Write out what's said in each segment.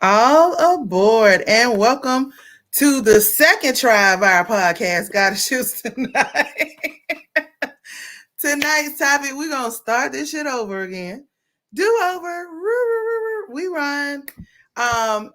All aboard and welcome to the second try of our podcast, Gotta Shoot Tonight. Tonight's topic, we're going to start this shit over again. Do over, we run,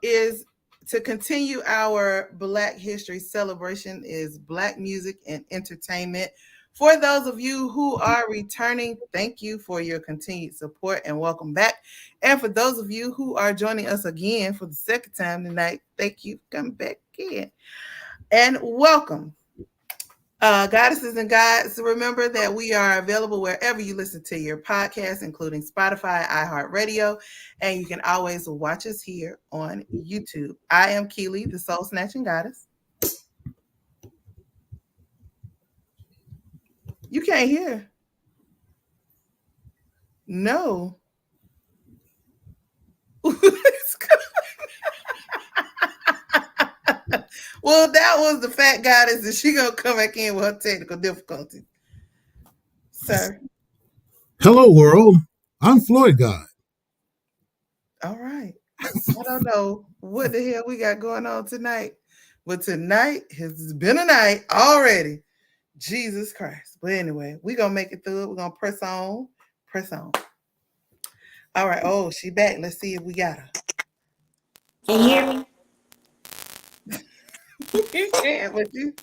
is to continue our Black History celebration is Black music and entertainment. For those of you who are returning, thank you for your continued support and welcome back. And for those of you who are joining us again for the second time tonight, thank you for coming back again. And welcome. Goddesses and gods, remember that we are available wherever you listen to your podcast, including Spotify, iHeartRadio, and you can always watch us here on YouTube. I am Keely, the Soul Snatching Goddess. You can't hear. No. Well, that was the fat goddess, and she gonna come back in with her technical difficulties. Sir. Hello, world. I'm Floyd God. All right. I don't know what the hell we got going on tonight, but tonight has been a night already. Jesus Christ. But anyway, we're gonna make it through it. We're gonna press on. Press on. All right. Oh, she back. Let's see if we got her. Can you hear me? You can, but you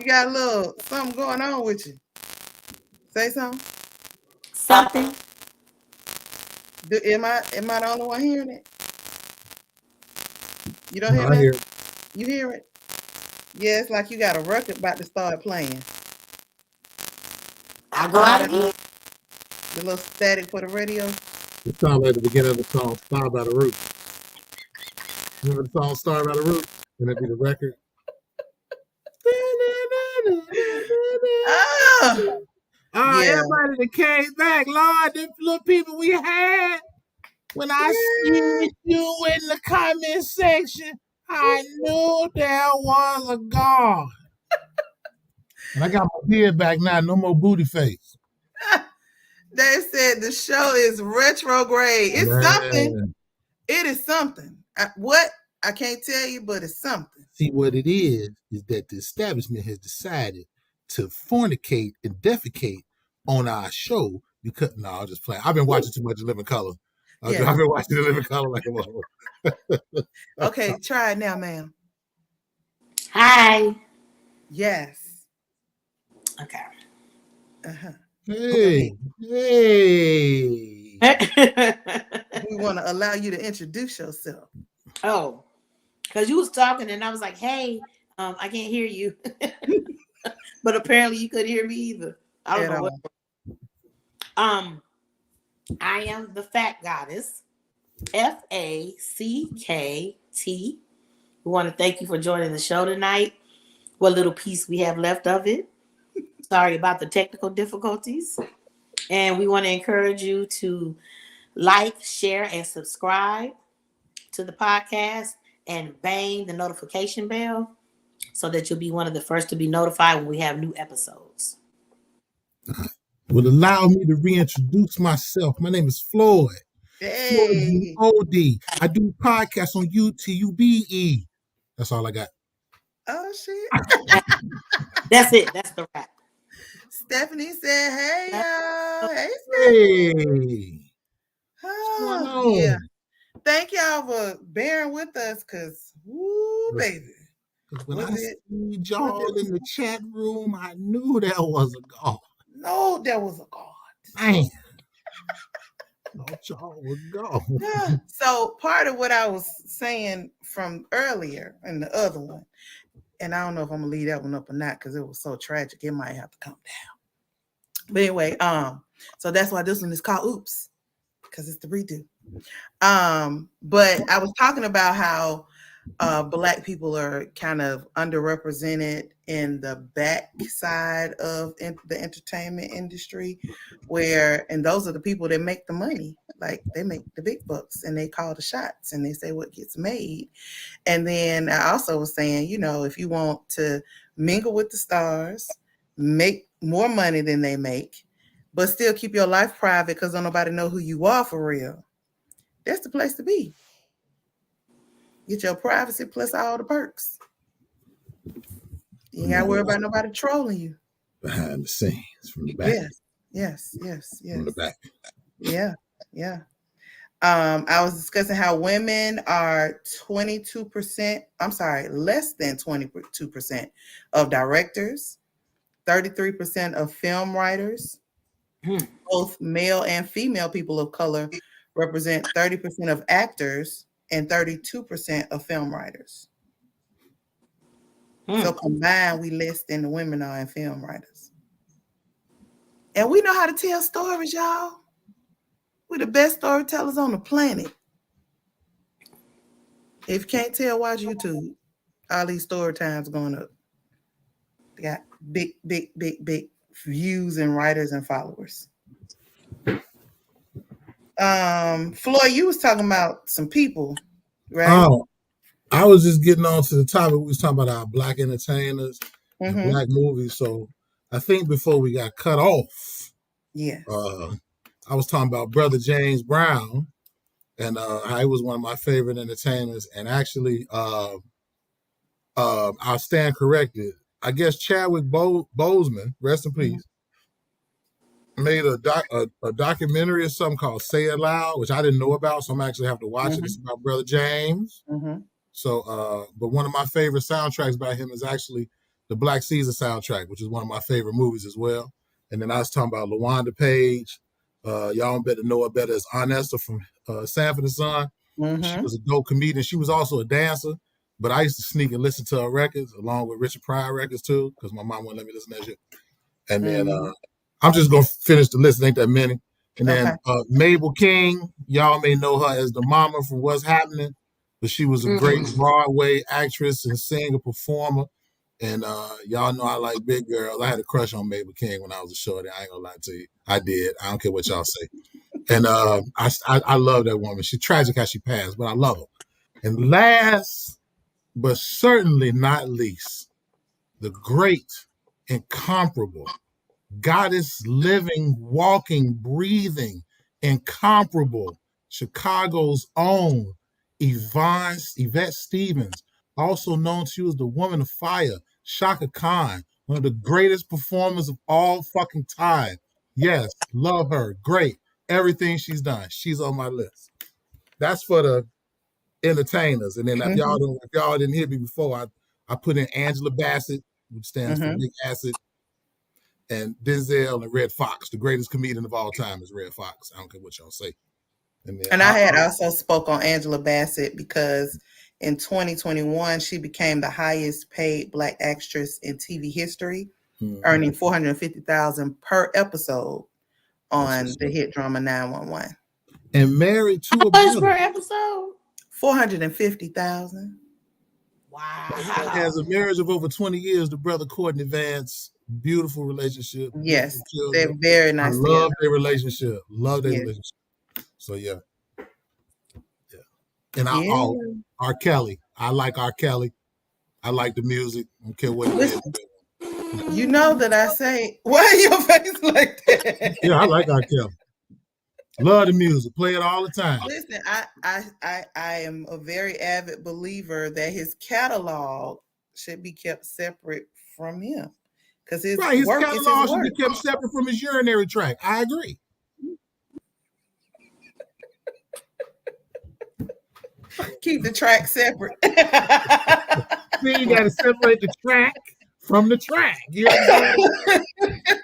got a little something going on with you. Say something. Something. Am I the only one hearing it? You don't hear I that? hear it. You hear it? Yeah, it's like you got a record about to start playing. I'll go out again. The little static for the radio. It sounds like the beginning of the song Star by the Root. Remember the song Star by the Root? And that'd be the record. Yeah. Everybody that came back, Lord, them little people we had. When I see you in the comment section, I knew there was a God. And I got my beard back now, no more booty face. They said the show is retrograde. It's something. It is something. What? I can't tell you, but it's something. See, what it is that the establishment has decided to fornicate and defecate on our show because, no, I'm just playing. I've been watching too much of Living Color. I've been watching The Living Color like a motherfucker. Okay, try it now, ma'am. Hi. Yes. Okay. Uh-huh. Hey. We want to allow you to introduce yourself. Oh, because you was talking and I was like, hey, I can't hear you. But apparently you couldn't hear me either. I don't know what. I am the Fat Goddess, FACKT. We want to thank you for joining the show tonight. What little piece we have left of it. Sorry about the technical difficulties. And we want to encourage you to like, share, and subscribe to the podcast and bang the notification bell so that you'll be one of the first to be notified when we have new episodes. Will allow me to reintroduce myself. My name is Floyd. Hey. Floyd I do podcasts on UTUBE. That's all I got. Oh, shit. That's it. That's the wrap. Stephanie said, hey, y'all. Hey, Stephanie. Oh, yeah. Thank y'all for bearing with us because, woo, baby. When I see y'all in the chat room, I knew there was a God. No, there was a God. Man. Thought y'all was God. Yeah. So part of what I was saying from earlier and the other one, and I don't know if I'm going to leave that one up or not because it was so tragic. It might have to come down. But anyway, so that's why this one is called Oops, because it's the redo. But I was talking about how Black people are kind of underrepresented in the back side of the entertainment industry, and those are the people that make the money. Like they make the big bucks and they call the shots and they say what gets made. And then I also was saying, if you want to mingle with the stars, make more money than they make, but still keep your life private because don't nobody know who you are for real, that's the place to be. Get your privacy plus all the perks. You ain't gotta worry about nobody trolling you. Behind the scenes, from the back. Yes. From the back. Yeah. I was discussing how women are 22%, I'm sorry, less than 22% of directors, 33% of film writers. Both male and female people of color represent 30% of actors and 32% of film writers. So combined, we less than the women are in film writers. And we know how to tell stories, y'all. We're the best storytellers on the planet. If you can't tell, watch YouTube. All these story times going up. They got big views and writers and followers. Floyd, you was talking about some people, right? Oh, I was just getting on to the topic. We was talking about our black entertainers and black movies. So I think before we got cut off, I was talking about Brother James Brown, and he was one of my favorite entertainers. And actually, I'll stand corrected. I guess Chadwick Boseman, rest in peace, made a documentary or something called Say It Loud, which I didn't know about, so I'm actually have to watch it. It's about Brother James. So, but one of my favorite soundtracks by him is actually the Black Caesar soundtrack, which is one of my favorite movies as well. And then I was talking about LaWanda Page. Y'all better know her better as Aunt Esther from Sanford and Son. She was a dope comedian. She was also a dancer, but I used to sneak and listen to her records along with Richard Pryor records too, because my mom wouldn't let me listen to that shit. And then I'm just gonna finish the list. Ain't that many. And then Mabel King, y'all may know her as the mama from What's Happening, but she was a great Broadway actress and singer, performer. And y'all know I like big girls. I had a crush on Mabel King when I was a shorty. I ain't gonna lie to you. I did. I don't care what y'all say. And I love that woman. She's tragic how she passed, but I love her. And last, but certainly not least, the great, incomparable, goddess, living, walking, breathing, incomparable, Chicago's own Yvette Stevens, also known she was the Woman of Fire, Shaka Khan, one of the greatest performers of all fucking time. Yes, love her, great. Everything she's done, she's on my list. That's for the entertainers. And then if y'all didn't hear me before, I put in Angela Bassett, which stands for Big Acid, and Denzel and Red Fox. The greatest comedian of all time is Red Fox. I don't care what y'all say. And I had also spoke on Angela Bassett because in 2021, she became the highest paid Black actress in TV history, earning $450,000 per episode on the hit drama 911. And married to a brother. Per episode? $450,000. Wow. Has a marriage of over 20 years. The brother Courtney Vance, beautiful relationship. Yes, they're very nice. I love their relationship. Love their relationship. So yeah. And R. Kelly. I like R. Kelly. I like the music. I don't care what it is. You know that I say, why your face like that? Yeah, I like R. Kelly. Love the music. Play it all the time. Listen, I am a very avid believer that his catalog should be kept separate from him. Because his catalog should be kept separate from his urinary tract. I agree. Keep the track separate. See, you got to separate the track from the track. You know what I'm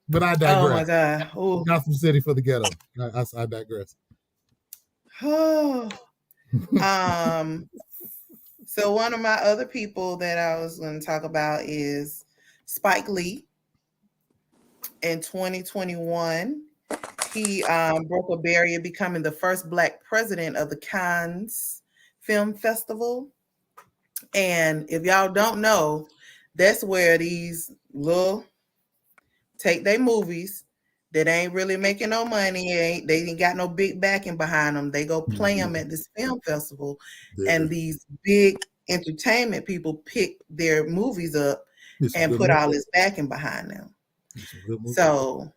But I digress. Oh my God. Ooh. Gotham City for the ghetto. I digress. Oh. So one of my other people that I was going to talk about is Spike Lee. In 2021, he broke a barrier, becoming the first Black president of the Cannes Film Festival. And if y'all don't know, that's where these little take their movies that ain't really making no money, they ain't got no big backing behind them. They go play them at this film festival, and these big entertainment people pick their movies up and put all this backing behind them. So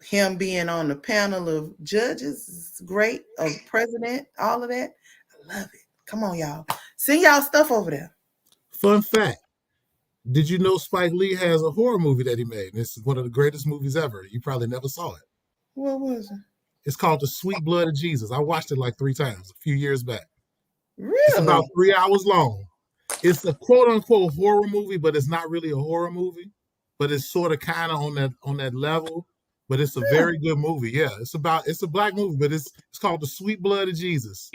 him being on the panel of judges is great, of president, all of that. I love it Come on, y'all. Send y'all stuff over there. Fun fact. Did you know Spike Lee has a horror movie that he made? This is one of the greatest movies ever. You probably never saw it. What was it? It's called The Sweet Blood of Jesus. I watched it like 3 times a few years back. Really? It's about 3 hours long. It's a quote unquote horror movie, but it's not really a horror movie. But it's sort of kind of on that level. But it's a very good movie. Yeah, it's a black movie, but it's called The Sweet Blood of Jesus.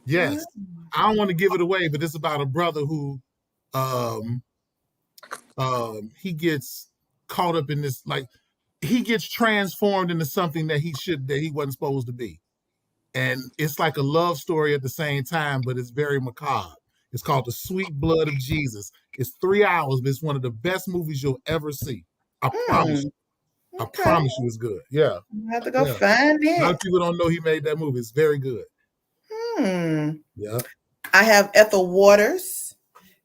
Yes. I don't want to give it away, but it's about a brother who he gets caught up in this, like he gets transformed into something that he wasn't supposed to be. And it's like a love story at the same time, but it's very macabre. It's called The Sweet Blood of Jesus. It's 3 hours, but it's one of the best movies you'll ever see. I promise you. I promise you it's good. Yeah. I have to go find it. A lot of people don't know he made that movie. It's very good. Yeah. I have Ethel Waters.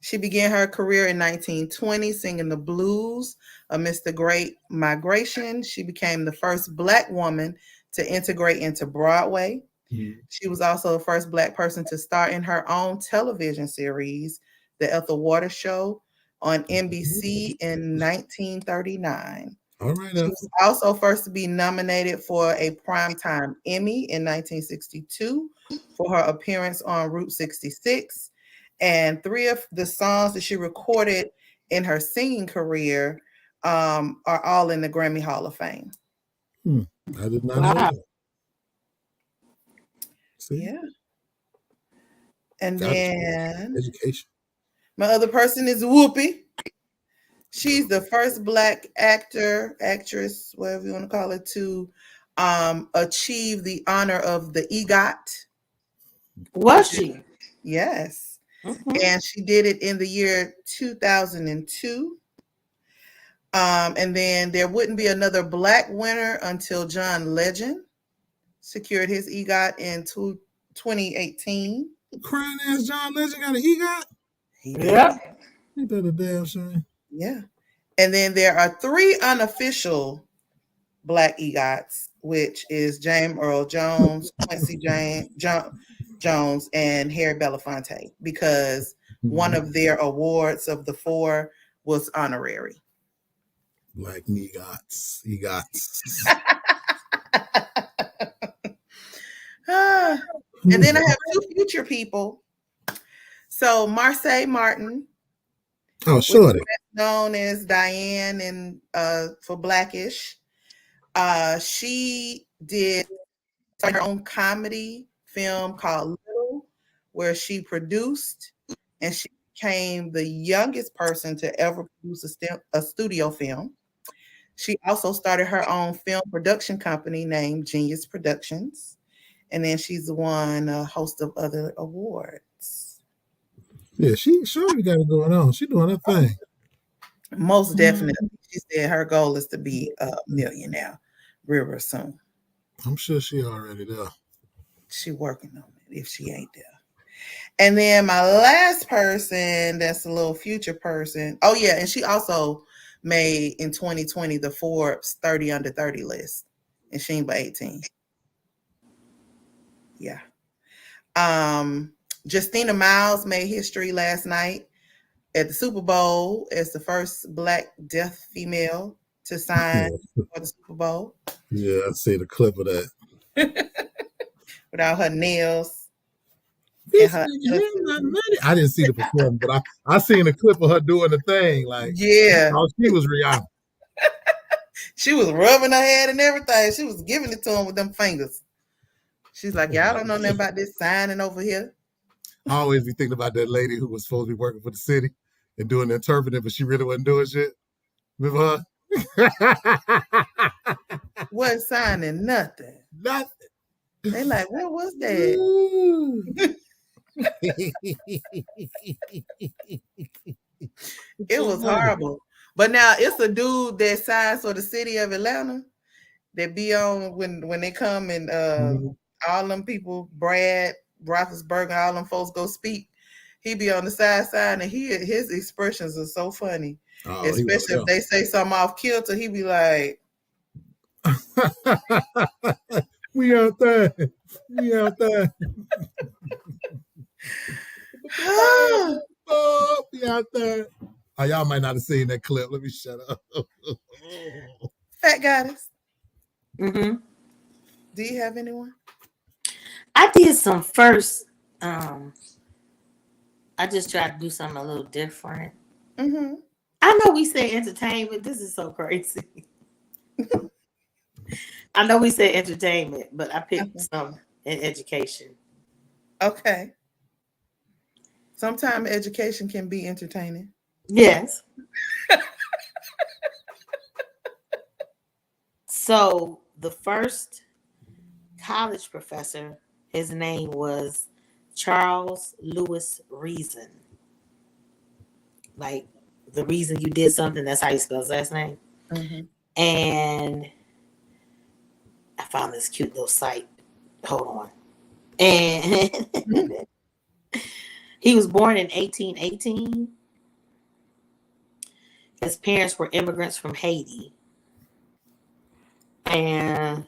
She began her career in 1920 singing the blues amidst the Great Migration. She became the first Black woman to integrate into Broadway. Mm-hmm. She was also the first Black person to star in her own television series, The Ethel Waters Show, on NBC in 1939. All right. She was also first to be nominated for a Primetime Emmy in 1962 for her appearance on Route 66. And 3 of the songs that she recorded in her singing career are all in the Grammy Hall of Fame. I did not know that. See? Yeah. And then education. My other person is Whoopi. She's the first Black actor, actress, whatever you want to call it, to achieve the honor of the EGOT. Was she? Yes. And she did it in the year 2002. And then there wouldn't be another Black winner until John Legend secured his EGOT in 2018. Crying ass John Legend got an EGOT? Yeah. He did a damn shame. Yeah. And then there are 3 unofficial Black EGOTs, which is James Earl Jones, Quincy Jones, and Harry Belafonte, because one of their awards of the 4 was honorary. Black EGOTs. And then I have 2 future people. So Marsai Martin. Oh, sure. Known as Diane in for Blackish. She did her own comedy film called Little, where she produced, and she became the youngest person to ever produce a studio film. She also started her own film production company named Genius Productions. And then she's won a host of other awards. Yeah, she surely got it going on. She's doing her thing. Most definitely. She said her goal is to be a millionaire real soon. I'm sure she already there. She working on it if she ain't there. And then my last person, that's a little future person. Oh, yeah. And she also made in 2020 the Forbes 30 under 30 list. And she ain't but 18. Yeah. Justina Miles made history last night at the Super Bowl as the first Black deaf female to sign for the Super Bowl. Yeah, I see the clip of that. Without her nails. I didn't see the performance, but I seen a clip of her doing the thing. Like, yeah, she was Rihanna. She was rubbing her head and everything. She was giving it to him with them fingers. She's like, y'all don't know nothing about this signing over here. I always be thinking about that lady who was supposed to be working for the city and doing the interpreting, but she really wasn't doing shit. Remember her? Wasn't signing nothing. Nothing. They like, what was that? It was horrible. But now it's a dude that signs for the city of Atlanta that be on when they come and all them people, Brad Roethlisberger, all them folks go speak. He be on the side and his expressions are so funny. Oh, especially if they say something off kilter, he be like, we out there. We out there. Be out there. Oh, y'all might not have seen that clip. Let me shut up. Fat Goddess, Mm-hmm. do you have anyone? I did some first. I just tried to do something a little different. Mm-hmm. I know we say entertainment. This is so crazy. I know we say entertainment, but I picked some in education. Okay. Sometimes education can be entertaining. Yes. So the first college professor, his name was Charles Lewis Reason. Like the reason you did something, that's how you spell his last name. Mm-hmm. And I found this cute little site. Hold on. And he was born in 1818. His parents were immigrants from Haiti. And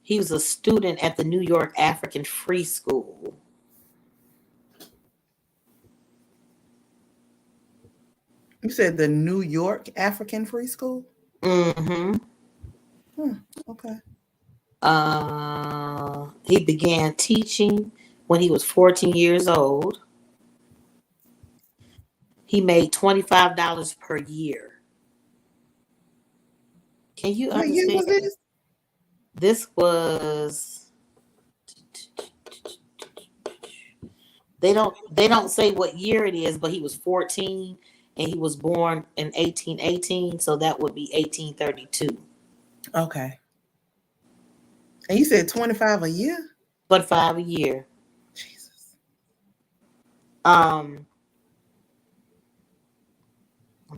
he was a student at the New York African Free School. You said the New York African Free School? Mm-hmm. Okay. He began teaching when he was 14 years old. He made $25 per year. Can you What year was understand? this? This was. They don't say what year it is, but he was 14 and he was born in 1818, so that would be 1832. Okay. And you said 25 a year? 25 a year. Jesus. I'm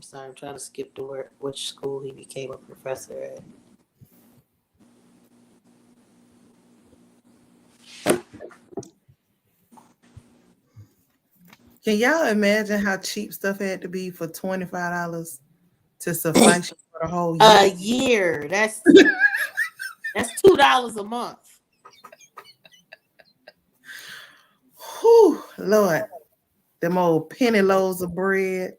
sorry, I'm trying to skip to which school he became a professor at. Can y'all imagine how cheap stuff had to be for $25 to suffice you for the whole year? A year. That's $2 a month. Whew, Lord. Them old penny loaves of bread.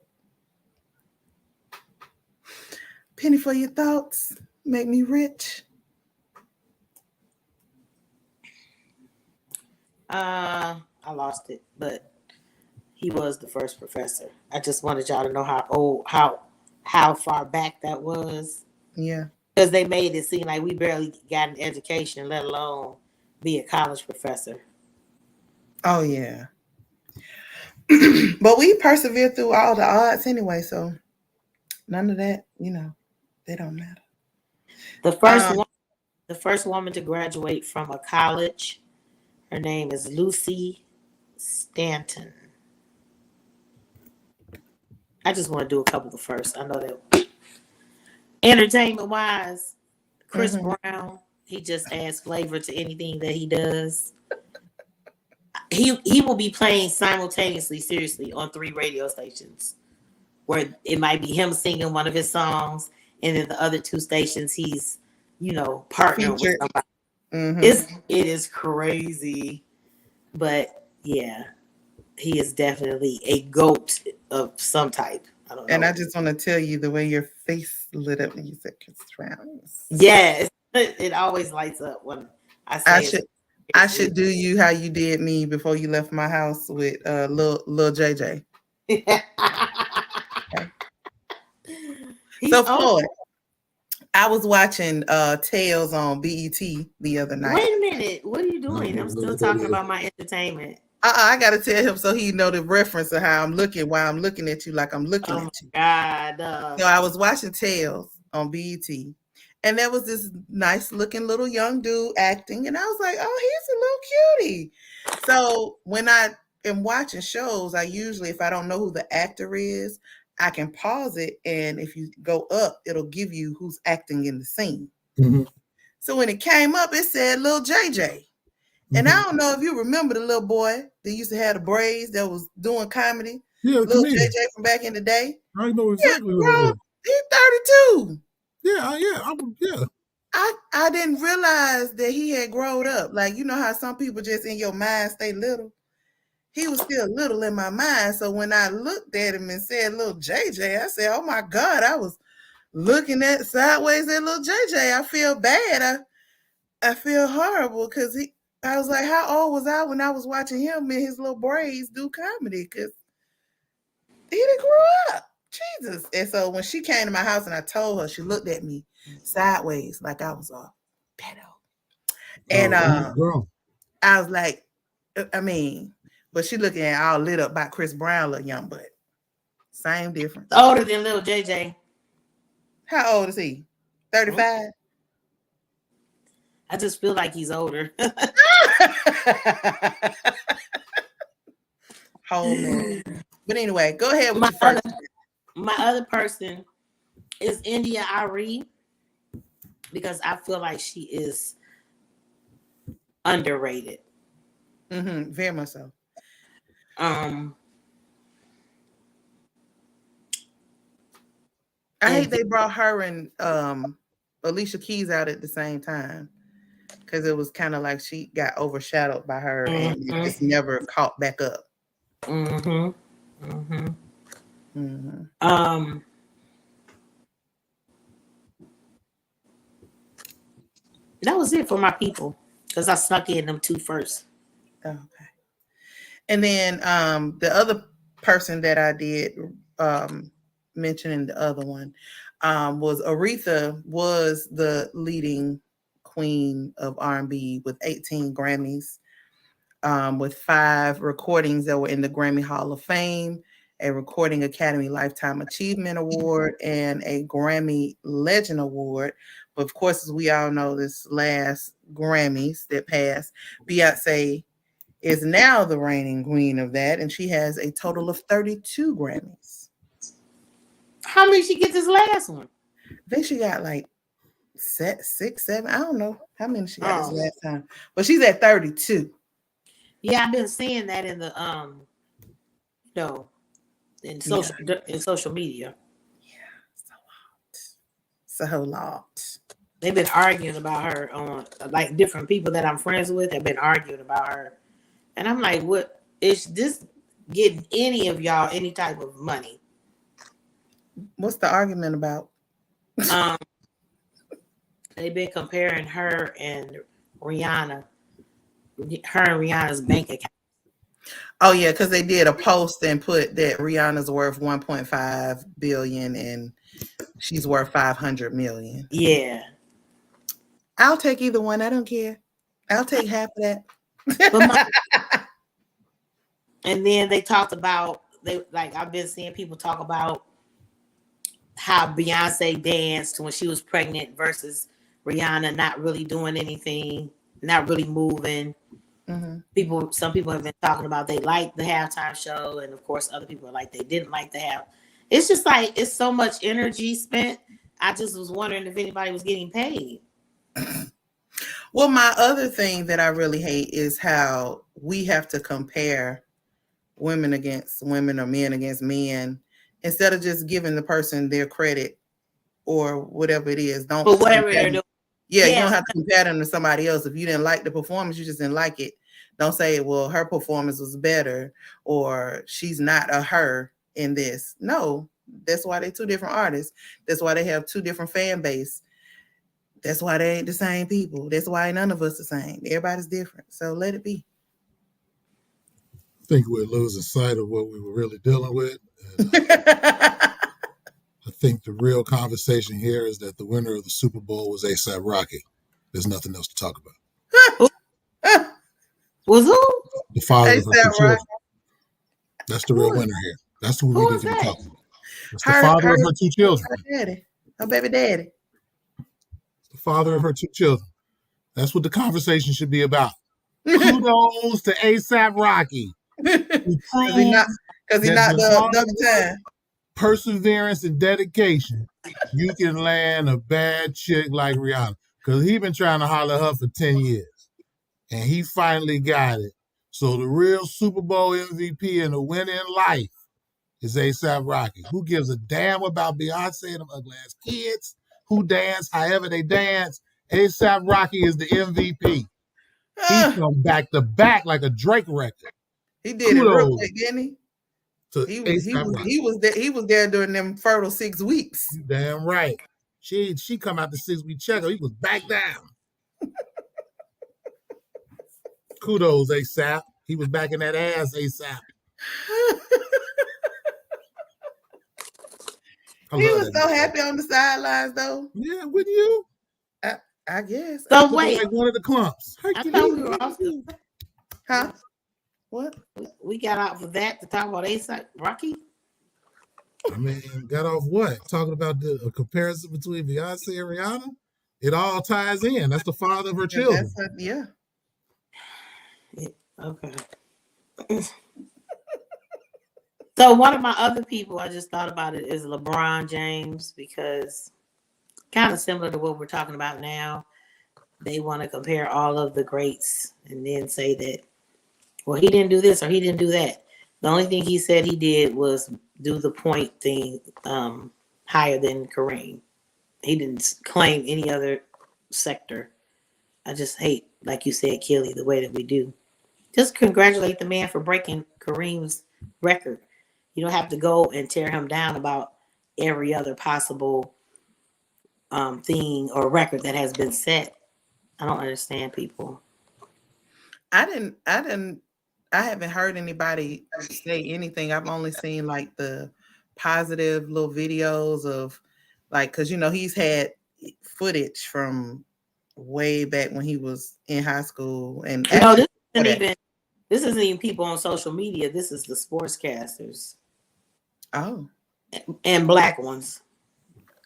Penny for your thoughts. Make me rich. I lost it, but he was the first professor. I just wanted y'all to know how far back that was. Yeah. Because they made it seem like we barely got an education, let alone be a college professor. Oh, yeah. But we persevered through all the odds anyway, so none of that, they don't matter. The first woman to graduate from a college, her name is Lucy Stanton. I just want to do a couple of firsts. I know that entertainment wise, Chris Brown, he just adds flavor to anything that he does. He will be playing simultaneously, seriously, on 3 radio stations, where it might be him singing one of his songs, and then the other 2 stations he's, partnering with somebody. Mm-hmm. It is crazy, but yeah, he is definitely a GOAT of some type. I don't know. And I just want to tell you the way your face lit up when you said Chris Brown. Yes, it always lights up when I say I should do you how you did me before you left my house with Lil JJ. So Floyd, I was watching Tales on BET the other night. Wait a minute, what are you doing? I'm still talking about my entertainment. I gotta tell him so he know the reference of how I'm looking while I'm looking at you like I'm looking at you. God. So I was watching Tales on BET, and there was this nice looking little young dude acting, and I was like, oh, he's a little cutie. So when I am watching shows, I usually, if I don't know who the actor is, I can pause it, and if you go up, it'll give you who's acting in the scene. Mm-hmm. So when it came up, it said Lil JJ. And I don't know if you remember the little boy that used to have the braids that was doing comedy. Yeah, Little JJ from back in the day. I know exactly what it is. He's 32. Yeah. I didn't realize that he had grown up. Like, you know how some people just in your mind stay little? He was still little in my mind. So when I looked at him and said little JJ, I said, oh my God, I was looking at sideways at little JJ. I feel bad. I feel horrible because I was like, how old was I when I was watching him in his little braids do comedy? Because he didn't grow up. Jesus. And so when she came to my house and I told her, she looked at me sideways like I was a pedo. And I was like, but she looking at all lit up by Chris Brown, little young butt. Same difference. Older than little JJ. How old is he? 35? I just feel like he's older. Oh man. But anyway, go ahead with my your first. My other person is India Arie because I feel like she is underrated. Very much so. I hate they brought her and Alicia Keys out at the same time because it was kind of like she got overshadowed by her and it just never caught back up. That was it for my people because I snuck in them two first. Okay. And then the other person that I did mention in the other one was Aretha was the leading queen of R&B with 18 Grammys, with 5 recordings that were in the Grammy Hall of Fame, a Recording Academy Lifetime Achievement Award, and a Grammy Legend Award. But of course, as we all know, this last Grammys that passed, Beyonce is now the reigning queen of that, and she has a total of 32 Grammys. How many she get this last one? I think she got like 6, 7. I don't know how many she got this last time, but she's at 32. Yeah, I've been seeing that in the in social media. Yeah, so lot. They've been arguing about her on like different people that I'm friends with have been arguing about her. And I'm like, what is this getting any of y'all any type of money? What's the argument about? They've been comparing her and Rihanna, her and Rihanna's bank account. Oh yeah, because they did a post and put that Rihanna's worth 1.5 billion and she's worth 500 million. Yeah. I'll take either one. I don't care. I'll take half of that. And then they talked about I've been seeing people talk about how Beyonce danced when she was pregnant versus Rihanna not really doing anything, not really moving. Some people have been talking about they liked the halftime show, and of course other people are like they didn't like the half. It's just like it's so much energy spent. I just was wondering if anybody was getting paid. Well, my other thing that I really hate is how we have to compare women against women or men against men instead of just giving the person their credit or whatever it is. But whatever they're doing. Yeah, you don't have to compare them to somebody else. If you didn't like the performance, you just didn't like it. Don't say, well, her performance was better or she's not a her in this. No, that's why they're 2 different artists. That's why they have 2 different fan base. That's why they ain't the same people. That's why none of us the same. Everybody's different. So let it be. I think we're losing sight of what we were really dealing with. I think the real conversation here is that the winner of the Super Bowl was A$AP Rocky. There's nothing else to talk about. Was who? The father of her 2 children. That's the real winner here. That's who we need to be talking about. It's the father of her 2 children. Her daddy. Her baby daddy. The father of her 2 children. That's what the conversation should be about. Kudos to A$AP Rocky. Because he knocked the double time. Perseverance and dedication, you can land a bad chick like Rihanna. Because he been trying to holler her for 10 years. And he finally got it. So the real Super Bowl MVP and the winner in life is A$AP Rocky. Who gives a damn about Beyonce and them ugly ass kids who dance however they dance? ASAP Rocky is the MVP. He Ah, come back to back like a Drake record. he did it real Kudos quick, didn't he? to He was ASAP Rocky. he was there during them fertile 6 weeks. You damn right. She come out the 6-week checker. He was back down. Kudos, ASAP. He was back in that ass, ASAP. He was so happy on the sidelines, though. Yeah, wouldn't you? I guess. So Looking wait, like one of the clumps. I thought we were also, Huh? What? we got out for that to talk about ASAP Rocky. I mean, got off what? Talking about the comparison between Beyonce and Rihanna? It all ties in. That's the father of her children. Yeah. Okay. So one of my other people, I just thought about it, is LeBron James, because kind of similar to what we're talking about now. They want to compare all of the greats and then say that, well, he didn't do this or he didn't do that. The only thing he said he did was do the point thing higher than Kareem. He didn't claim any other sector. I just hate, like you said, Kelly, the way that we do. Just congratulate the man for breaking Kareem's record. You don't have to go and tear him down about every other possible thing or record that has been set. I don't understand people. I haven't heard anybody say anything. I've only seen like the positive little videos of like, because he's had footage from way back when he was in high school. And this isn't even people on social media. This is the sportscasters. Oh. And black ones.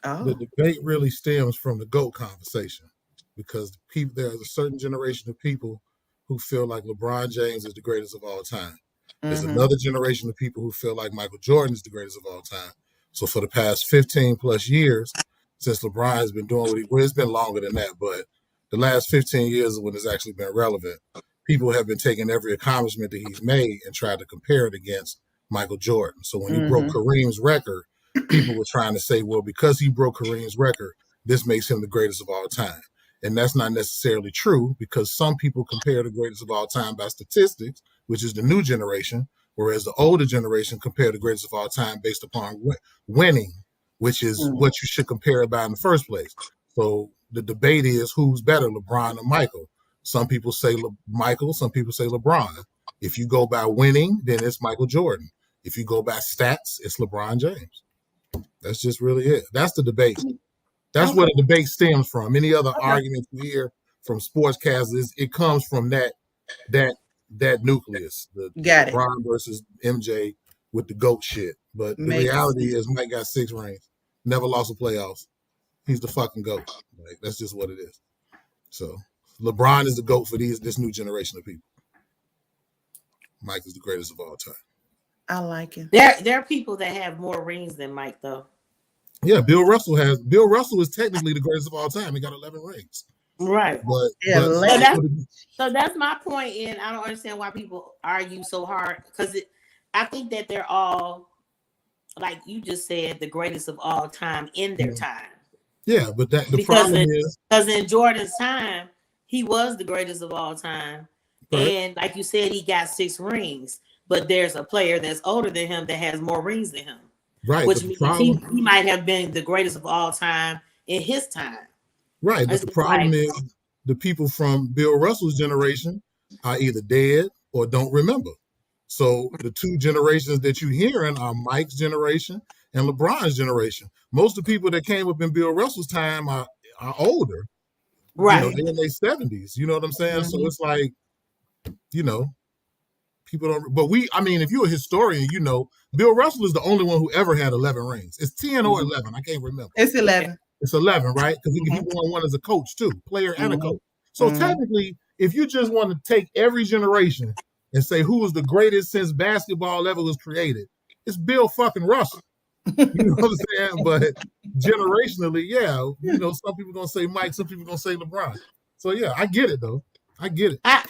Oh. The debate really stems from the GOAT conversation, because there's a certain generation of people who feel like LeBron James is the greatest of all time. There's another generation of people who feel like Michael Jordan is the greatest of all time. So for the past 15 plus years, since LeBron has been doing it's been longer than that, but the last 15 years is when it's actually been relevant. People have been taking every accomplishment that he's made and tried to compare it against Michael Jordan. So when he broke Kareem's record, people were trying to say, well, because he broke Kareem's record, this makes him the greatest of all time. And that's not necessarily true, because some people compare the greatest of all time by statistics, which is the new generation, whereas the older generation compare the greatest of all time based upon winning, which is what you should compare it by in the first place. So the debate is who's better, LeBron or Michael. Some people say Michael, some people say LeBron. If you go by winning, then it's Michael Jordan. If you go by stats, it's LeBron James. That's just really it. That's the debate. That's where the debate stems from. Any other arguments you hear from sportscasters, it comes from that nucleus. Got LeBron versus MJ with the GOAT shit. But the reality is Mike got 6 rings, never lost a playoffs. He's the fucking GOAT. Like, that's just what it is. So LeBron is the GOAT for this new generation of people. Mike is the greatest of all time. I like it. There are people that have more rings than Mike, though. Yeah, Bill Russell is technically the greatest of all time. He got 11 rings. Right. So that's my point, and I don't understand why people argue so hard, because I think that they're all, like you just said, the greatest of all time in their time. Yeah, but problem is, because in Jordan's time, he was the greatest of all time. Right. And like you said, he got 6 rings, but there's a player that's older than him that has more rings than him. Right. Which means he might have been the greatest of all time in his time. Right. But the problem is the people from Bill Russell's generation are either dead or don't remember. So the two generations that you're hearing are Mike's generation and LeBron's generation. Most of the people that came up in Bill Russell's time are older. Right. They're in their 70s. You know what I'm saying? So it's like, people don't. But if you're a historian, Bill Russell is the only one who ever had 11 rings. It's 10 or 11. I can't remember. It's 11. It's 11, right? Because he won one as a coach too, player and a coach. So technically, if you just want to take every generation and say who was the greatest since basketball ever was created, it's Bill fucking Russell. You know what I'm saying? But generationally, some people gonna say Mike, some people gonna say LeBron. So yeah, I get it though. I get it. I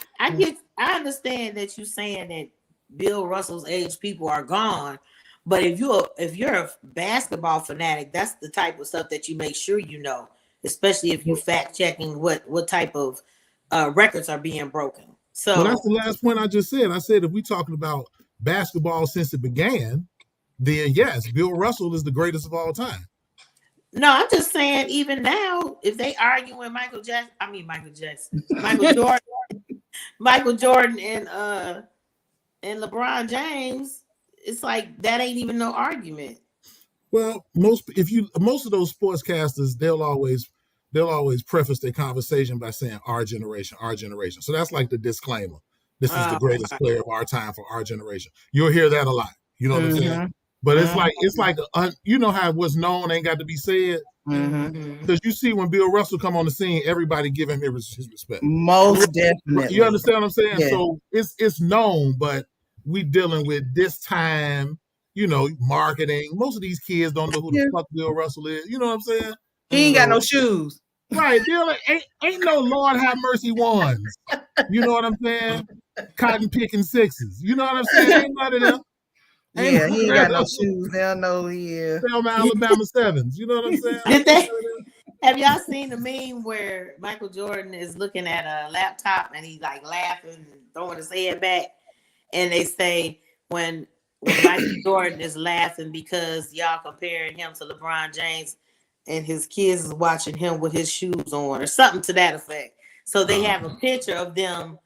understand that you're saying that Bill Russell's age people are gone, but if you're a basketball fanatic, that's the type of stuff that you make sure you know. especially if you fact checking what type of records are being broken. So Well, that's the last point I just said. I said if we're talking about basketball since it began, then yes, Bill Russell is the greatest of all time. no, I'm just saying, even now, if they arguing Michael Jackson, Michael Jordan and LeBron James, it's like that ain't even no argument. Well, most of those sportscasters, they'll always preface their conversation by saying our generation, our generation. So that's like the disclaimer. This is the greatest player of our time for our generation. You'll hear that a lot. You know what I'm saying? But it's like you know how what's known ain't got to be said. Because you see when Bill Russell come on the scene, everybody give him his respect. Most definitely. You understand what I'm saying? Yeah. So it's known, but we dealing with this time, you know, marketing. Most of these kids don't know who the fuck Bill Russell is. You know what I'm saying? He ain't got no shoes. Right. Bill ain't no Lord have mercy ones. You know what I'm saying? Cotton picking sixes. You know what I'm saying? Ain't none of them. Yeah, he ain't got no shoes. They don't know who he is. Selma, Alabama sevens. You know what I'm saying? Have y'all seen the meme where Michael Jordan is looking at a laptop and he's like laughing and throwing his head back? And they say when Michael Jordan is laughing because y'all comparing him to LeBron James and his kids is watching him with his shoes on or something to that effect. So they have a picture of them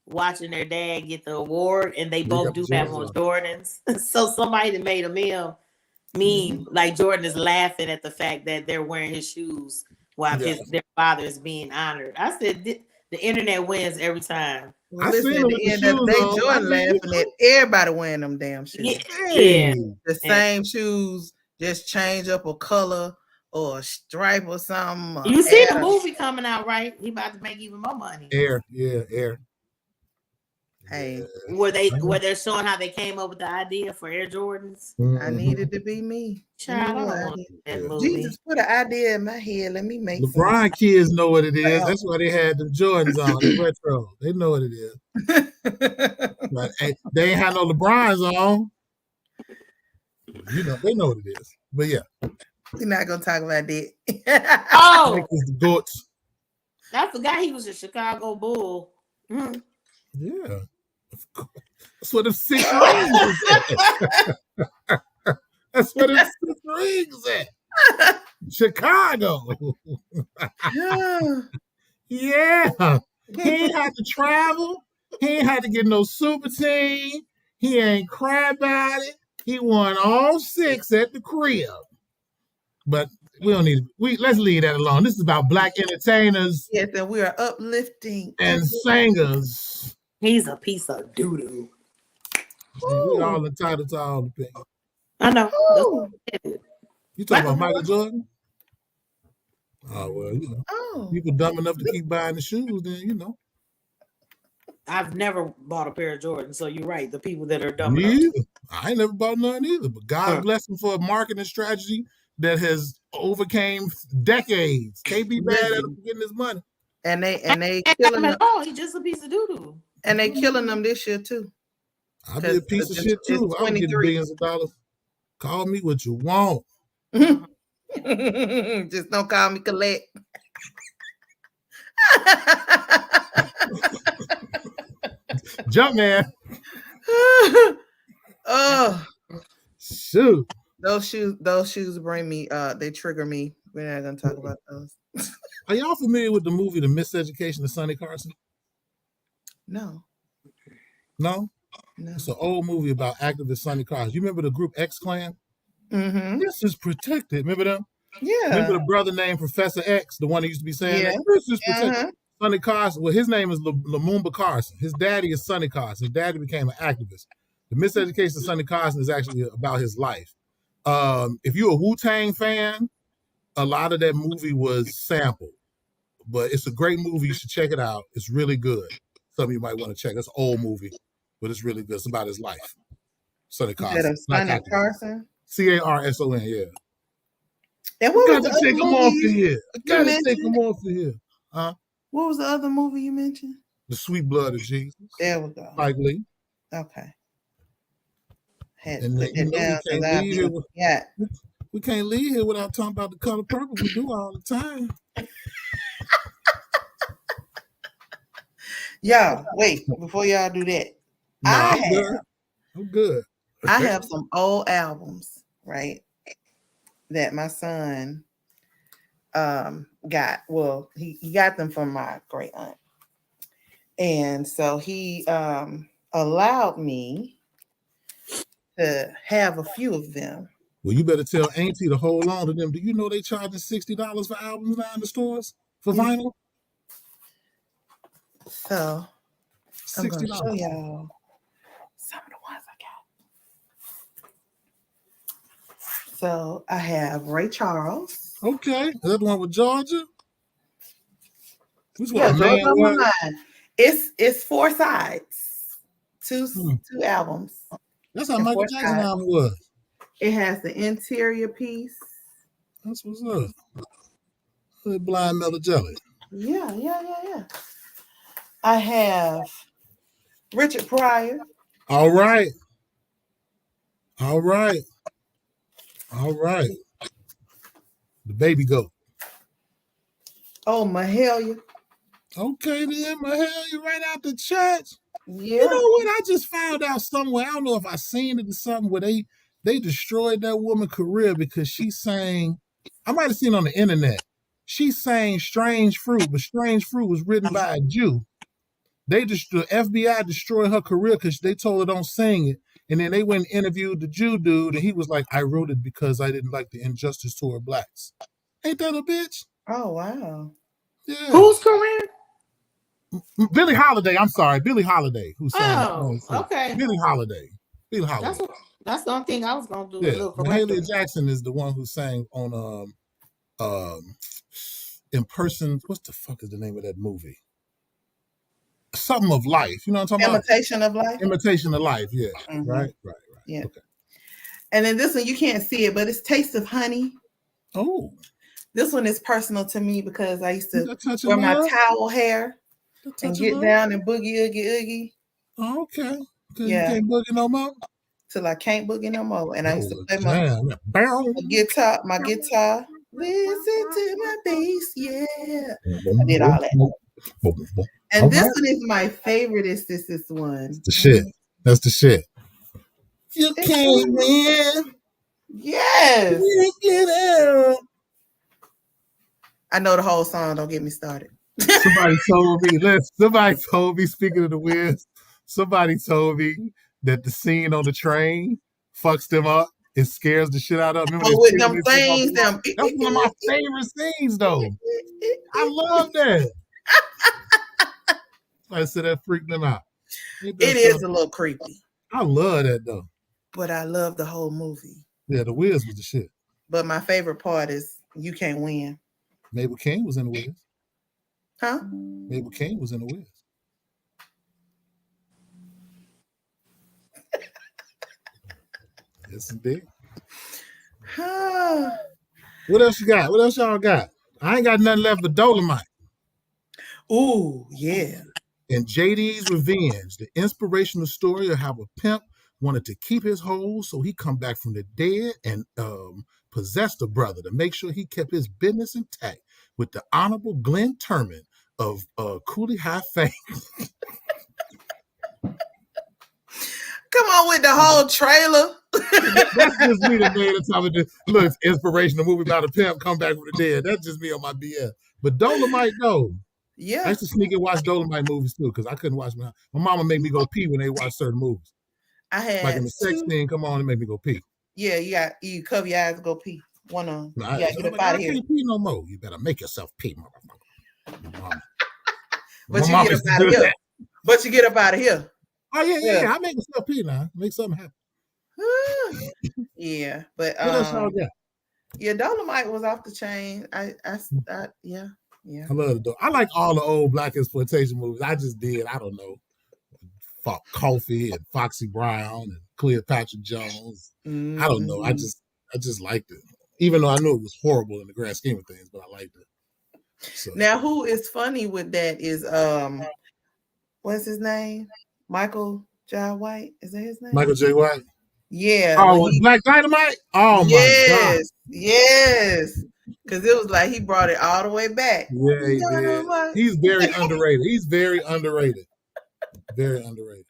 watching their dad get the award, and they both do have on Jordans. So somebody made a meme like Jordan is laughing at the fact that they're wearing his shoes while their father is being honored. I said the internet wins every time. Well, listen, at the end of the day, Jordan laughing at everybody wearing them damn shoes. Yeah. The same shoes, just change up a color or a stripe or something. You see the movie coming out, right? He about to make even more money. Air. Hey, where they're showing how they came up with the idea for Air Jordans. I needed to be me. Child, Jesus put an idea in my head. Let me make LeBron kids know what it is. That's why they had the Jordans on. The retro. They know what it is. But they ain't had no LeBrons on. You know, they know what it is. But yeah. We're not gonna talk about that. The goats. I forgot he was a Chicago Bull. Yeah. That's what the 6 rings is at. That's what the 6 rings at. Chicago. Yeah. He ain't had to travel. He ain't had to get no super team. He ain't cry about it. He won all 6 at the crib. But we don't need let's leave that alone. This is about black entertainers. Yes, and we are uplifting and singers. He's a piece of doo-doo. We're all entitled to all the opinions. I know. You talking about Michael Jordan? Oh, well, you know. People dumb enough to keep buying the shoes, then, you know. I've never bought a pair of Jordans, so you're right. The people that are dumb Me either. I ain't never bought none either. But God bless him for a marketing strategy that has overcame decades. Can't be bad at getting his money. And they killing him. Oh, he's just a piece of doo-doo. And they killing them this year too. I'll be a piece of shit too. I'm getting billions of dollars. Call me what you want. Just don't call me Colette. Jump man. Oh shoot. Those shoes bring me they trigger me. We're not gonna talk about those. Are y'all familiar with the movie The Miseducation of Sonny Carson? No. It's an old movie about activist Sonny Carson. You remember the group X Clan? This is protected. Remember them? Yeah. Remember the brother named Professor X, the one that used to be saying that? This is protected. Sonny Carson. Well, his name is Lumumba Carson. His daddy is Sonny Carson. His daddy became an activist. The Miseducation of Sonny Carson is actually about his life. If you're a Wu-Tang fan, a lot of that movie was sampled. But it's a great movie. You should check it out. It's really good. Some of you might want to check. It's an old movie, but it's really good. It's about his life. Sonny Carson. Sonny Carson? Carson, yeah. And what was the other movie? Gotta take him off of here. Huh? What was the other movie you mentioned? The Sweet Blood of Jesus. There we go. Spike Lee. Okay. We can't leave here without talking about The Color Purple. We do all the time. Y'all, wait, before y'all do that. No, I I'm good. have I'm good. I have some old albums, right? That my son got. Well, he got them from my great aunt. And so he allowed me to have a few of them. Well, you better tell Auntie to hold on to them. Do you know they charging $60 for albums now in the stores for Yeah. vinyl? So I'm going to show $60. y'all some of the ones I got. So I have Ray Charles. Okay, is that the one with Georgia? Which one? Yeah, A Georgia Man on What? My Mind. It's 4 sides, two albums. That's how and Michael 4 Jackson sides. album was. It has the interior piece. That's what's up. Blind Mellow Jelly. Yeah. I have Richard Pryor. All right. The Baby Goat. Oh, Mahalia. Okay, then, Mahalia, right out the church. Yeah. You know what? I just found out somewhere. I don't know if I seen it or something where they destroyed that woman's career because she sang. I might have seen it on the internet. She sang "Strange Fruit," but "Strange Fruit" was written by a Jew. The FBI destroyed her career because they told her don't sing it, and then they went and interviewed the Jew dude, and he was like, "I wrote it because I didn't like the injustice toward blacks." Ain't that a bitch? Oh, wow. Yeah. Whose career? Billie Holiday. I'm sorry, Billie Holiday. Who sang? Oh, okay. Billie Holiday. Billie Holiday. That's the only thing I was gonna do. Yeah, A little Mahalia Jackson is the one who sang on In Person. What the fuck is the name of that movie? Something of Life. You know what I'm talking Imitation of Life. about? Imitation of Life. Yeah. Mhm. Right. Yeah. Okay. And then this one you can't see it, but it's Taste of Honey. Oh. This one is personal to me because I used to Touch wear of my Love? towel hair Touch and of get Love? down and boogie oogie oogie Oh, okay. Because Yeah. you can't boogie no more. till I can't boogie no more. And I used to Oh, play my damn. guitar. Listen to my bass, yeah. I did all that. And All this right. one is my favorite. Is this one? The shit. That's the shit. You It's can't good. win. Yes. You get out. I know the whole song. Don't get me started. Somebody told me, speaking of the Wiz, somebody told me that the scene on the train fucks them up. It scares the shit out of them. Oh, with them things, them. That's one of my favorite scenes, though. I love that. I said that freaked them out. It is a little creepy, I love that, though. but I love the whole movie. Yeah, the Wiz was the shit. But my favorite part is You Can't Win. Mabel King was in the Wiz. Huh? Mabel King was in the Wiz. Yes, indeed. What else you got? What else y'all got? I ain't got nothing left but Dolomite. Ooh, yeah. And JD's Revenge, the inspirational story of how a pimp wanted to keep his hold so he come back from the dead and possessed a brother to make sure he kept his business intact with the Honorable Glenn Turman of Cooley High fame. Come on with the whole trailer. That's just me that made it time of this. Look, it's inspirational movie about a pimp come back from the dead. That's just me on my BS. But Dolomite, though. Yeah. I used to sneak and watch Dolomite movies too, because I couldn't watch my mama made me go pee when they watch certain movies. I had Like in the sex scene, come on, it made me go pee. Yeah, you cover your eyes and go pee. One of them. No, Get up out of here. I can't pee no more. You better make yourself pee, motherfucker. But you get up out of here. But you get up out of here. Oh yeah. I make myself pee now. Make something happen. Yeah, but what else y'all got? Yeah, Dolomite was off the chain. Yeah. I love it though. I like all the old black exploitation movies. I just did. I don't know. Coffee and Foxy Brown and Cleopatra Jones. I don't know. I just liked it, even though I knew it was horrible in the grand scheme of things, but I liked it. So. Now, who is funny with that is what's his name? Michael J. White. Is that his name? Michael J. White. Yeah. Oh, Black Dynamite. Oh yes, my God. Yes. Because it was like he brought it all the way back. Yeah, he did. He's very underrated. He's very underrated. Very underrated.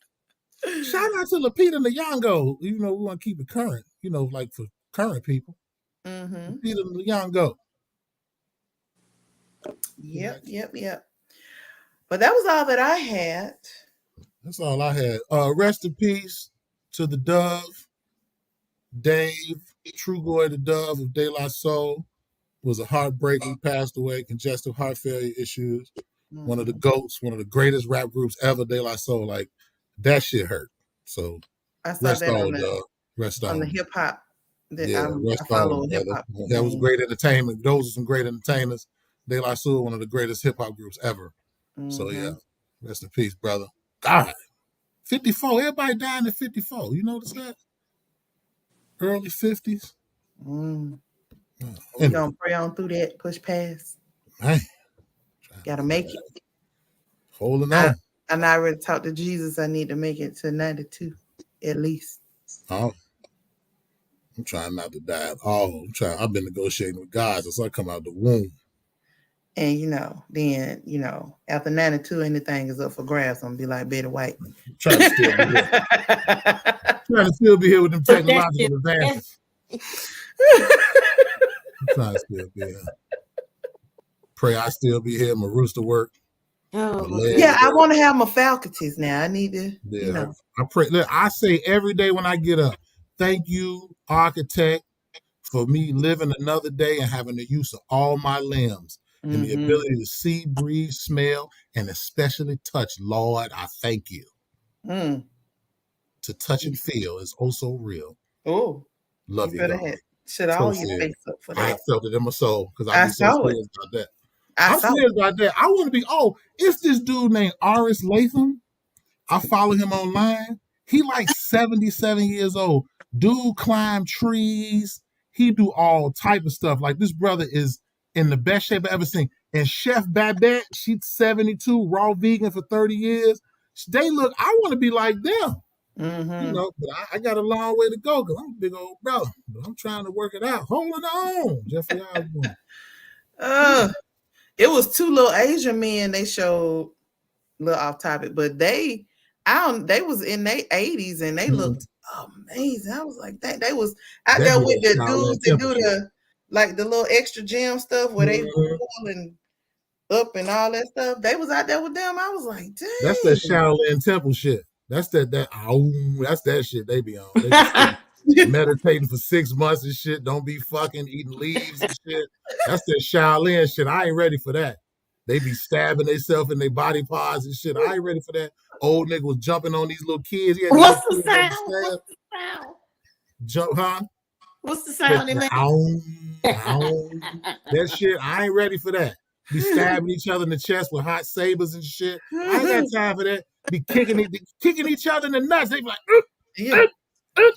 Shout out to Lupita Nyong'o. You know, we want to keep it current. You know, like for current people. Mm-hmm. Lupita Nyong'o. Yep. But that was all that I had. That's all I had. Rest in peace to the Dove. Dave Trugoy, the Dove of De La Soul, was a heartbreak. He passed away, congestive heart failure issues. Mm-hmm. One of the GOATs, one of the greatest rap groups ever, De La Soul. Like, that shit hurt. So, I saw that on the hip hop. Rest I follow on, hip hop. that was great entertainment. Those are some great entertainers. De La Soul, one of the greatest hip hop groups ever. Mm-hmm. So, yeah, rest in peace, brother. God, 54. Everybody dying at 54. You notice that? Early 50s. We're going to pray on through that, push past. Man. Got to make it. Holding on. And I already talked to Jesus. I need to make it to 92 at least. Oh. I'm trying not to die at all. I've been negotiating with God since I come out the womb. And, then, after 92, anything is up for grabs. I'm going to be like Betty White. Trying to still be here with them technological advances. I'm trying to still be here. Pray I still be here. My rooster work. Yeah, I want to have my faculties now. I need to, I pray. Look, I say every day when I get up, thank you, architect, for me living another day and having the use of all my limbs. And the ability to see, breathe, smell, and especially touch. Lord, I thank you. To touch and feel is also real. Oh, love you. Should all your face up for that. I felt it in my soul because I'm so serious about that. I'm serious about that. I want to be. It's this dude named Aris Latham. I follow him online. He like 77 years old. Dude climb trees. He do all type of stuff. Like this brother is in the best shape I've ever seen. And Chef Babette, she's 72, raw vegan for 30 years. I want to be like them. But I got a long way to go because I'm a big old brother. But I'm trying to work it out. Holding on, Jeffrey Osborne. It was two little Asian men they showed, a little off topic, but they was in their 80s and they looked amazing. I was like, they was out there with the dudes that do the little extra gym stuff where they pulling up and all that stuff. They was out there with them. I was like, dang. That's that Shaolin Temple shit. That's that shit they be on. They meditating for 6 months and shit. Don't be fucking eating leaves and shit. That's that Shaolin shit. I ain't ready for that. They be stabbing themselves in their body parts and shit. I ain't ready for that. Old nigga was jumping on these little kids. What's the sound? Jump, huh? What's the sound in there? That shit, I ain't ready for that. Be stabbing each other in the chest with hot sabers and shit. I ain't got time for that. Be kicking each other in the nuts. They be like,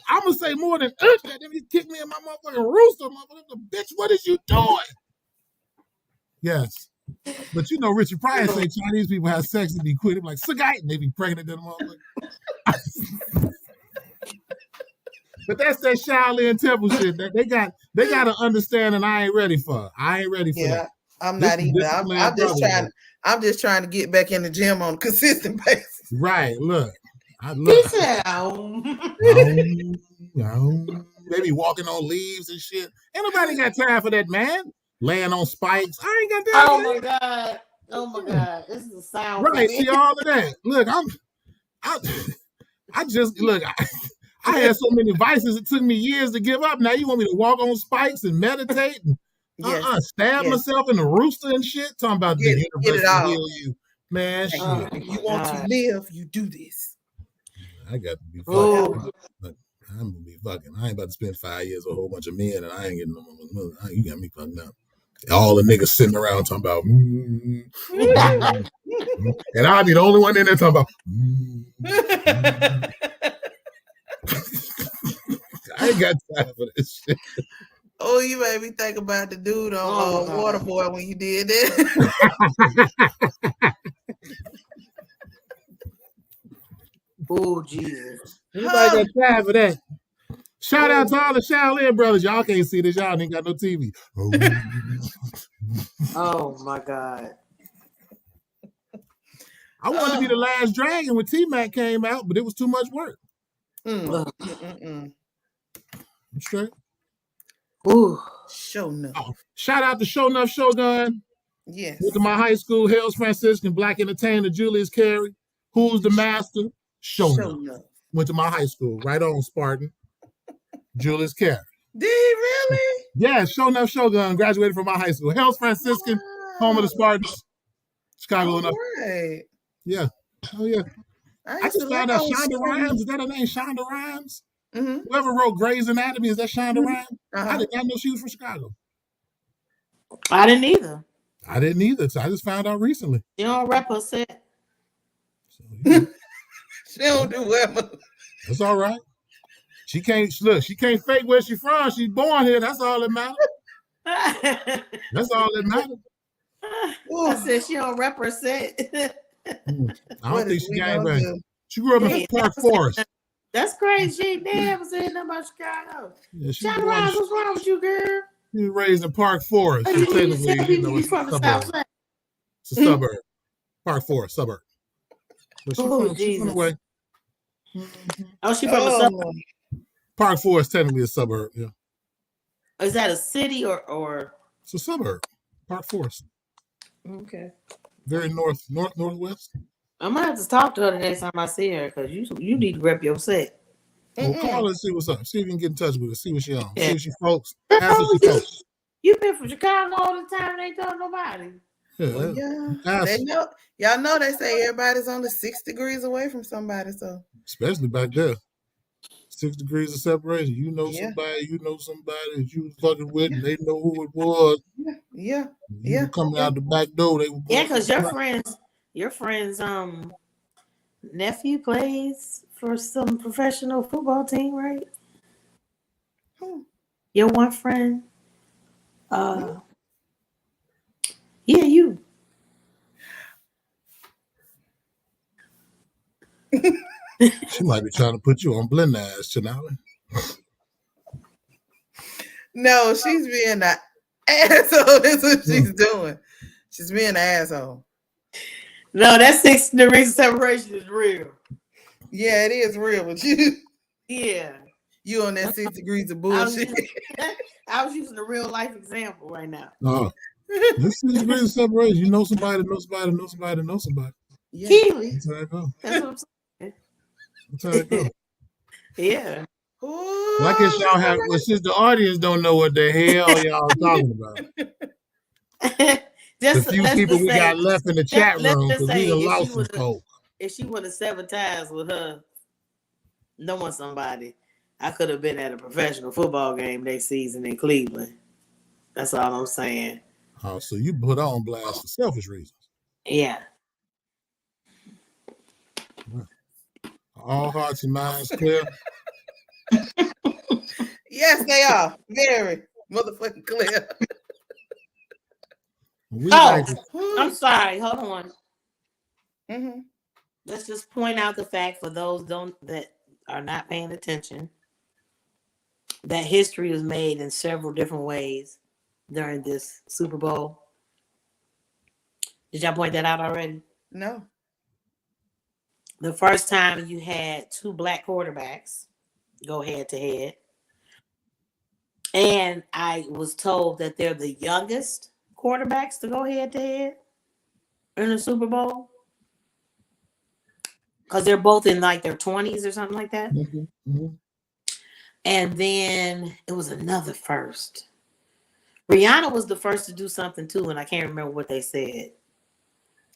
I'm gonna say more than that. Then he kick me in my motherfucking rooster, motherfucker. Bitch, what is you doing? Yes. But Richard Pryor say Chinese people have sex and be quit. They be like, Sagite, and they be pregnant to them motherfucker. But that's that Shaolin Temple shit. They got to understand, and I ain't ready for it. I ain't ready for that. I'm not either. I'm just trying to get back in the gym on a consistent basis. Right. Look. He said, they be walking on leaves and shit. Ain't nobody got time for that, man. Laying on spikes. I ain't got time for that. Oh my God. This is a sound. Right. See all of that. Look, I had so many vices, it took me years to give up. Now you want me to walk on spikes and meditate and stab myself in the rooster and shit? Talking about the universe to heal you. Man, shit. If you want to live, you do this. I got to be fucking. I'm going to be fucking. I ain't about to spend 5 years with a whole bunch of men and I ain't getting no more. You got me fucking up. All the niggas sitting around talking about, and I'll be the only one in there talking about, I ain't got time for this shit. Oh, you made me think about the dude on Waterboy when you did that. Oh, Jesus. Anybody got time for that? Shout out to all the Shaolin brothers. Y'all can't see this. Y'all ain't got no TV. Oh my God. I wanted to be the last dragon when T-Mac came out, but it was too much work. Ugh. I'm straight. Ooh. Show enough. Oh, shout out to Show Enough Shogun. Yes. Went to my high school, Hales Franciscan, Black Entertainer, Julius Carey. Who's the master? Show Enough. enough. Went to my high school, right on Spartan. Julius Carey. Did he really? Yeah, Show Enough Shogun graduated from my high school. Hales Franciscan, home of the Spartans. Chicago enough. Right. Yeah. Oh yeah. I used just to found like out old Shonda Shonda. Rhimes. Is that her name? Shonda Rhimes? Mhm. Whoever wrote Grey's Anatomy, is that Shonda Rhimes? I Uh-huh. did not know she was from Chicago. I didn't either. I didn't either. So I just found out recently. You don't rep her set. So, you know, She don't do well. that's all right. She can't fake where she's from. She's born here. That's all that matters. That's all that matters. I said she don't rep her set. I don't think she gang bang. do? She grew up in Hey, Park Forest. That's crazy. They never said nothing about Chicago. Yeah, she Shonda Rhimes, what's wrong with you, girl? was raised in Park Forest. Like, So you need to technically, tell people you it's from a the South suburb. Side. It's a suburb. Park Forest, suburb. But she's Oh, from the Jesus. way. Oh, she from a suburb. Park Forest technically a suburb. Yeah, Is that a city or? it's a suburb. Park Forest, Okay. very northwest. I'm gonna have to talk to her the next time I see her because you need to rep your set. Well, call her and see what's up. See if you can get in touch with her. See what she on. Yeah. See if she folks. Ask if she folks. You been from Chicago all the time and ain't told nobody. Yeah, Yeah. ask They her. know. Y'all know they say everybody's only 6 degrees away from somebody. So Especially back there. 6 degrees of separation. You know Yeah. somebody that you was fucking with, and they know who it was. yeah. You were coming out the back door. They were going Yeah, because your friend's nephew plays for some professional football team, right? Who? Your one friend. Yeah, you. She might be trying to put you on blend ass tonight. No, she's being an asshole. That's what she's doing. She's being an asshole. No, that 6 degrees separation is real. Yeah, it is real, but you Yeah. on that 6 degrees of I was, bullshit. I was using a real life example right now. This 6 degrees of separation. You know somebody, know somebody, know somebody, know somebody. Yeah. Keely. That's how it go. That's what I'm saying. That's how it go. Yeah. Ooh. Well, I guess y'all have. Well, since the audience don't know what the hell y'all talking about, Just the few let's people just we say- got left in the chat let's room, just because say we done if lost she some would've- folk. if she would have 7 times with her knowing somebody, I could have been at a professional football game next season in Cleveland. That's all I'm saying. Oh, so you put on blast for selfish reasons. Yeah. All hearts and minds clear. Yes, they are. Very motherfucking clear. We Oh. like to- I'm sorry. Hold on. Mm-hmm. Let's just point out the fact for those that are not paying attention that history was made in several different ways during this Super Bowl. Did y'all point that out already? No. The first time you had 2 black quarterbacks go head to head. And I was told that they're the youngest quarterbacks to go head to head in the Super Bowl. Because they're both in like their 20s or something like that. Mhm. And then it was another first. Rihanna was the first to do something too, and I can't remember what they said.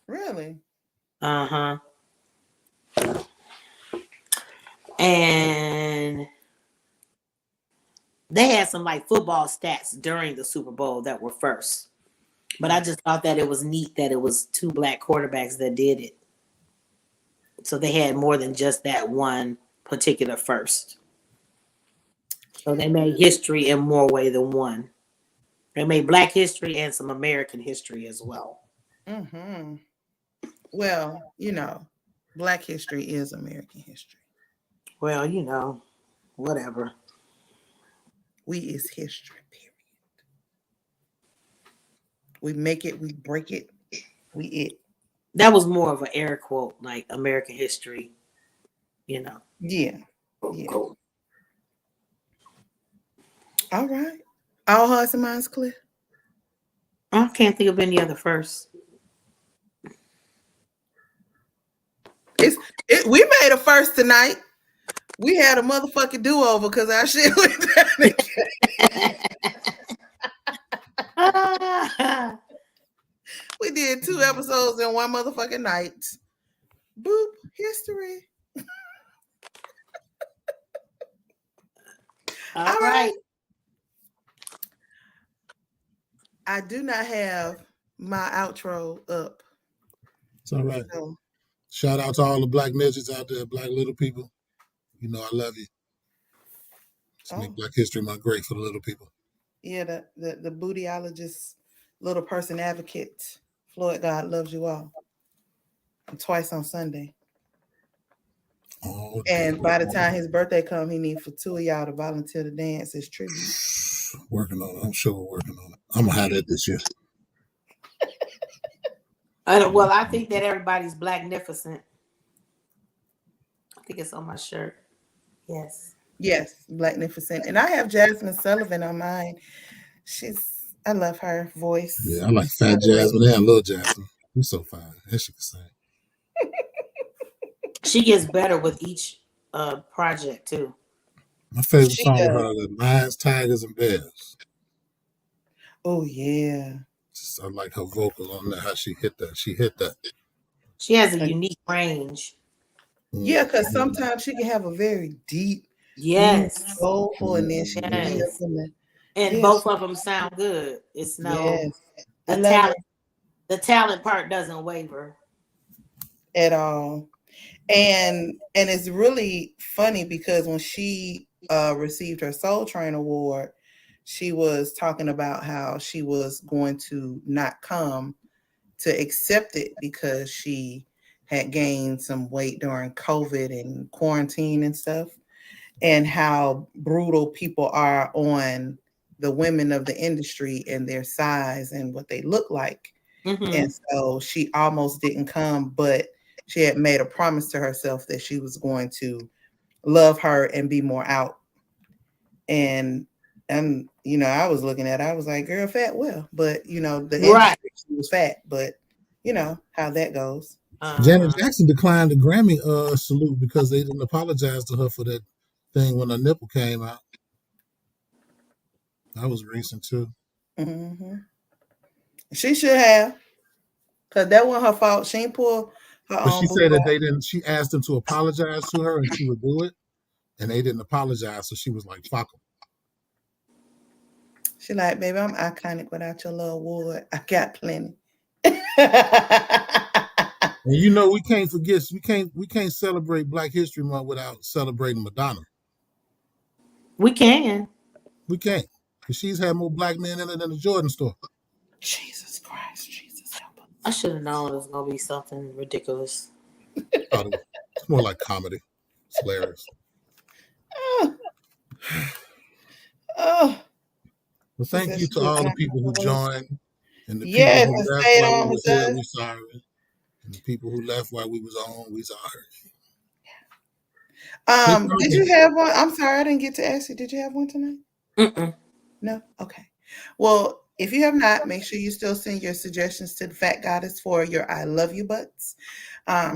Really? Uh-huh. And they had some like football stats during the Super Bowl that were first. But I just thought that it was neat that it was 2 black quarterbacks that did it. So they had more than just that one particular first. So they made history in more way than one. They made black history and some American history as well. Mm-hmm. Well, Black history is American history. Well, whatever. We is history, period. We make it, we break it, we it. That was more of an air quote, like American history, you know. Yeah. Yeah. All right. All hearts and minds clear. I can't think of any other first. We made a first tonight. We had a motherfucking do-over because our shit went down again. We did 2 episodes in one motherfucking night. Boop. History. All right. I do not have my outro up. It's all right. So, Shout out to all the black midgets out there, black little people. You know I love you. Let's make Black History Month great for the little people. Yeah, the bootyologist, little person advocate, Floyd God loves you all. Twice on Sunday. Oh, and by the time his birthday come, he need for 2 of y'all to volunteer to dance as tribute. Working on it. I'm sure we're working on it. I'm gonna have that this year. Well, I think that everybody's blacknificent. I think it's on my shirt. Yes. Yes, blacknificent. And I have Jasmine Sullivan on mine. I love her voice. Yeah, I like Fat Jasmine and Little Jasmine. She's so fine. That she can sing. She gets better with each project too. My favorite song of her is Lions, Tigers, and Bears. Oh yeah. I like her vocal on that, how she hit that. She hit that. She has a unique range. Yeah, because sometimes she can have a very deep, soulful, and then she can and both of them sound good. It's the talent part doesn't waver at all. And it's really funny because when she received her Soul Train Award, she was talking about how she was going to not come to accept it because she had gained some weight during COVID and quarantine and stuff, and how brutal people are on the women of the industry and their size and what they look like. Mm-hmm. And so she almost didn't come, but she had made a promise to herself that she was going to love her and be more out. And I was looking at her, I was like, girl, fat well. But, the industry, she was fat. But, how that goes. Janet Jackson declined the Grammy salute because they didn't apologize to her for that thing when her nipple came out. That was recent, too. Mm-hmm. She should have. Because that wasn't her fault. She ain't pull her But own. she said that they didn't. She asked them to apologize to her and she would do it. And they didn't apologize. So she was like, fuck them. She like, baby, I'm iconic without your little award. I got plenty. And we can't forget, we can't celebrate Black History Month without celebrating Madonna. We can. We can't. Because she's had more black men in it than the Jordan store. Jesus Christ, Jesus help us. I should have known it was gonna be something ridiculous. It's more like comedy. It's hilarious. Well, thank you to all the people who joined and the people who left while we was here. We sorry. And the people who left while we was on, we sorry. Did you have one? I'm sorry, I didn't get to ask you. Did you have one tonight? Mm-mm. No? Okay. Well, if you have not, make sure you still send your suggestions to the Fat Goddess for your I love you butts.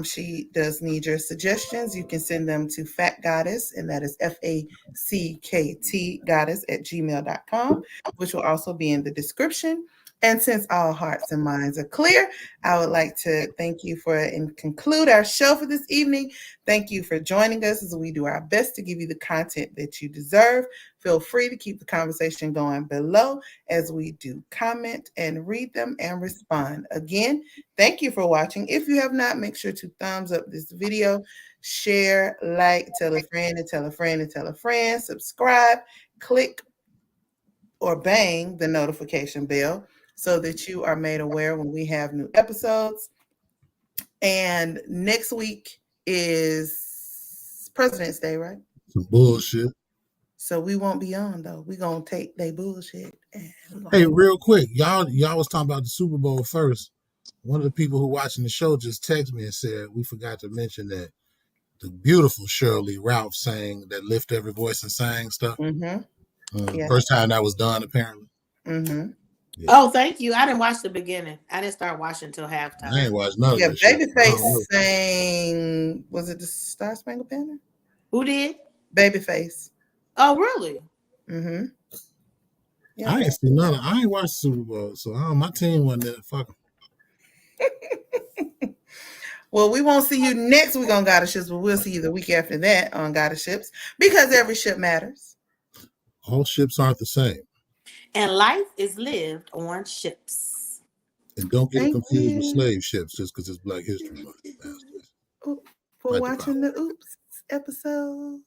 She does need your suggestions. You can send them to Fat Goddess, and that is FACKT Goddess @gmail.com, which will also be in the description. And since all hearts and minds are clear, I would like to thank you and conclude our show for this evening. Thank you for joining us as we do our best to give you the content that you deserve. Feel free to keep the conversation going below as we do comment and read them and respond. Again, thank you for watching. If you have not, make sure to thumbs up this video, share, like, tell a friend and tell a friend and tell a friend, subscribe, click or bang the notification bell so that you are made aware when we have new episodes. And next week is President's Day, right? Some bullshit. So we won't be on though. We gonna take they bullshit. And Hey, real quick, y'all was talking about the Super Bowl first. One of the people who watching the show just texted me and said we forgot to mention that the beautiful Shirley Ralph sang that Lift Every Voice and Sang stuff. Yeah. First time that was done, apparently. Yeah. Oh, thank you. I didn't watch the beginning. I didn't start watching until halftime. I ain't watched none of that. Babyface sang. Was it the Star Spangled Banner? Who did? Babyface. Oh, really? Yeah. I ain't seen none. I ain't watched Super Bowl, so my team wasn't there. Fuck 'em. Well, we won't see you next week on Gotta Ships, but we'll see you the week after that on Gotta Ships because every ship matters. All ships aren't the same. And life is lived on ships. And don't get it confused with slave ships just because it's Black History Month. For watching the Oops episode.